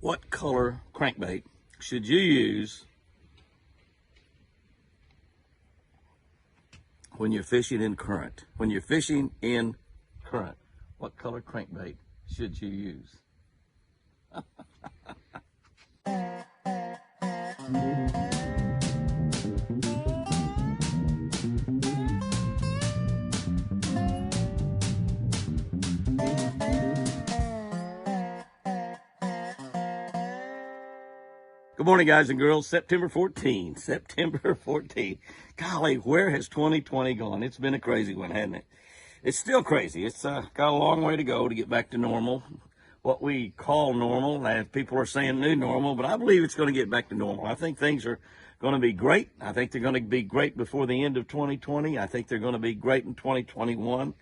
What color crankbait should you use when you're fishing in current? When you're fishing in current, what color crankbait should you use? Good morning, guys and girls. September 14th. September 14th. Golly, where has 2020 gone? It's been a crazy one, hasn't it? It's still crazy. It's got a long way to go to get back to normal. What we call normal, and people are saying new normal, but I believe it's going to get back to normal. I think things are going to be great. I think they're going to be great before the end of 2020. I think they're going to be great in 2021.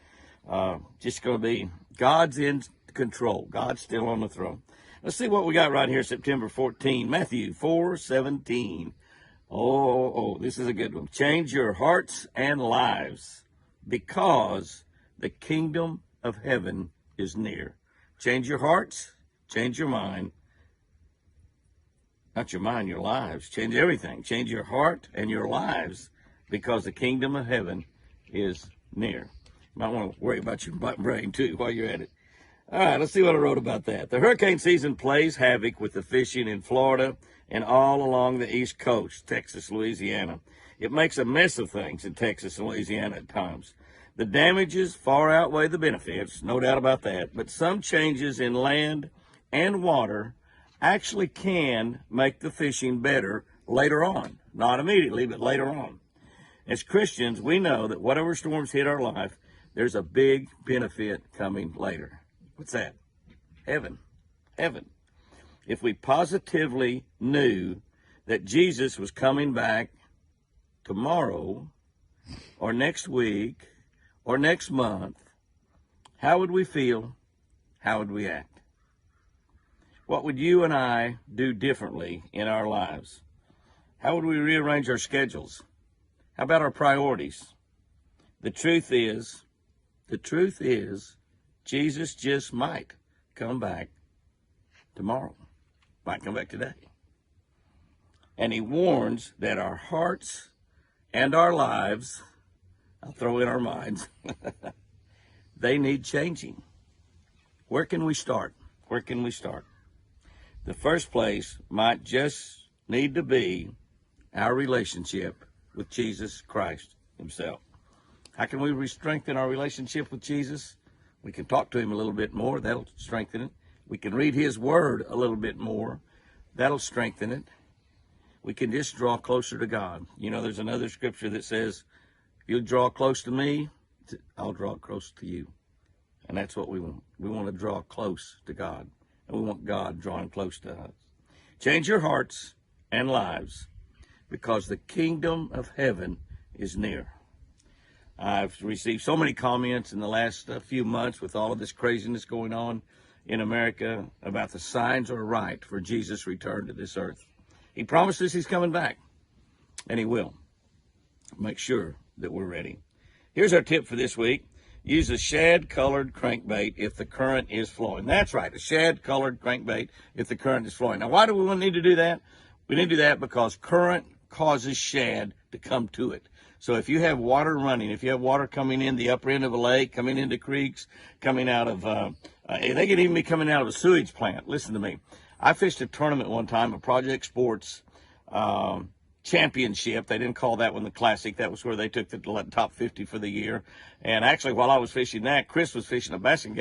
Just going to be God's in control. God's still on the throne. Let's see what we got right here, September 14, Matthew 4:17. Oh, this is a good one. Change your hearts and lives because the kingdom of heaven is near. Change your hearts, change your mind. Not your mind, your lives. Change everything. Change your heart and your lives because the kingdom of heaven is near. You might want to worry about your brain too while you're at it. All right, let's see what I wrote about that. The hurricane season plays havoc with the fishing in Florida and all along the East Coast, Texas, Louisiana. It makes a mess of things in Texas and Louisiana at times. The damages far outweigh the benefits, no doubt about that, but some changes in land and water actually can make the fishing better later on. Not immediately, but later on. As Christians, we know that whatever storms hit our life, there's a big benefit coming later. What's that? Heaven. Heaven. If we positively knew that Jesus was coming back tomorrow or next week or next month, how would we feel? How would we act? What would you and I do differently in our lives? How would we rearrange our schedules? How about our priorities? The truth is, Jesus just might come back tomorrow, might come back today. And he warns that our hearts and our lives, I'll throw in our minds, they need changing. Where can we start? Where can we start? The first place might just need to be our relationship with Jesus Christ himself. How can we strengthen our relationship with Jesus? We can talk to him a little bit more. That'll strengthen it. We can read his word a little bit more. That'll strengthen it. We can just draw closer to God. You know, there's another scripture that says, if you'll draw close to me, I'll draw close to you. And that's what we want. We want to draw close to God. And we want God drawing close to us. Change your hearts and lives because the kingdom of heaven is near. I've received so many comments in the last few months with all of this craziness going on in America about the signs are right for Jesus' return to this earth. He promises he's coming back, and he will. Make sure that we're ready. Here's our tip for this week. Use a shad-colored crankbait if the current is flowing. That's right, a shad-colored crankbait if the current is flowing. Now, why do we need to do that? We need to do that because current causes shad to come to it. So if you have water running, if you have water coming in the upper end of a lake, coming into creeks, coming out of, they could even be coming out of a sewage plant. Listen to me. I fished a tournament one time, a Project Sports championship. They didn't call that one the Classic. That was where they took the top 50 for the year. And actually, while I was fishing that, Chris was fishing a Bassin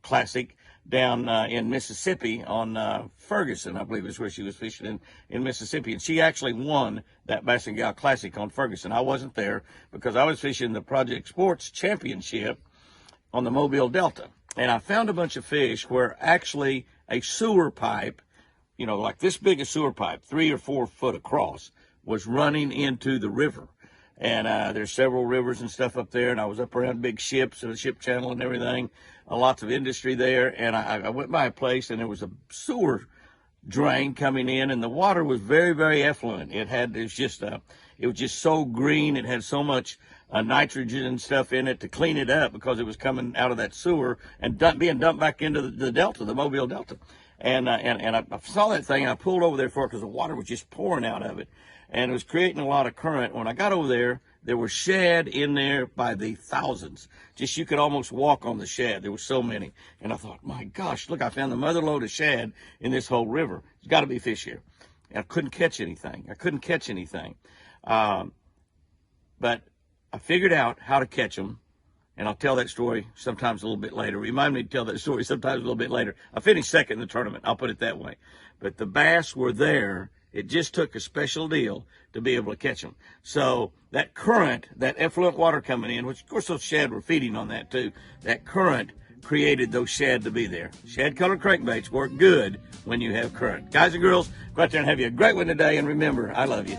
Classic down in Mississippi on Ferguson, I believe is where she was fishing in Mississippi. And she actually won that Bassin Classic on Ferguson. I wasn't there because I was fishing the Project Sports Championship on the Mobile Delta. And I found a bunch of fish where actually a sewer pipe, you know, like this big a sewer pipe, 3 or 4 foot across, was running into the river. And there's several rivers and stuff up there, and I was up around big ships and the ship channel and everything, lots of industry there. And I went by a place, and there was a sewer drain coming in, and the water was very, very effluent. It was just so green. It had so much nitrogen and stuff in it to clean it up because it was coming out of that sewer and being dumped back into the Delta, the Mobile Delta. And I saw that thing, and I pulled over there for it because the water was just pouring out of it, and it was creating a lot of current. When I got over there were shad in there by the thousands. Just you could almost walk on the shad. There were so many. And I thought, my gosh, look, I found the mother lode of shad in this whole river. There's got to be fish here. And I couldn't catch anything. But I figured out how to catch them. And I'll tell that story sometimes a little bit later. Remind me to tell that story sometimes a little bit later. I finished second in the tournament. I'll put it that way. But the bass were there. It just took a special deal to be able to catch them. So that current, that effluent water coming in, which of course those shad were feeding on that too, that current created those shad to be there. Shad-colored crankbaits work good when you have current. Guys and girls, go out there and have you a great one today. And remember, I love you.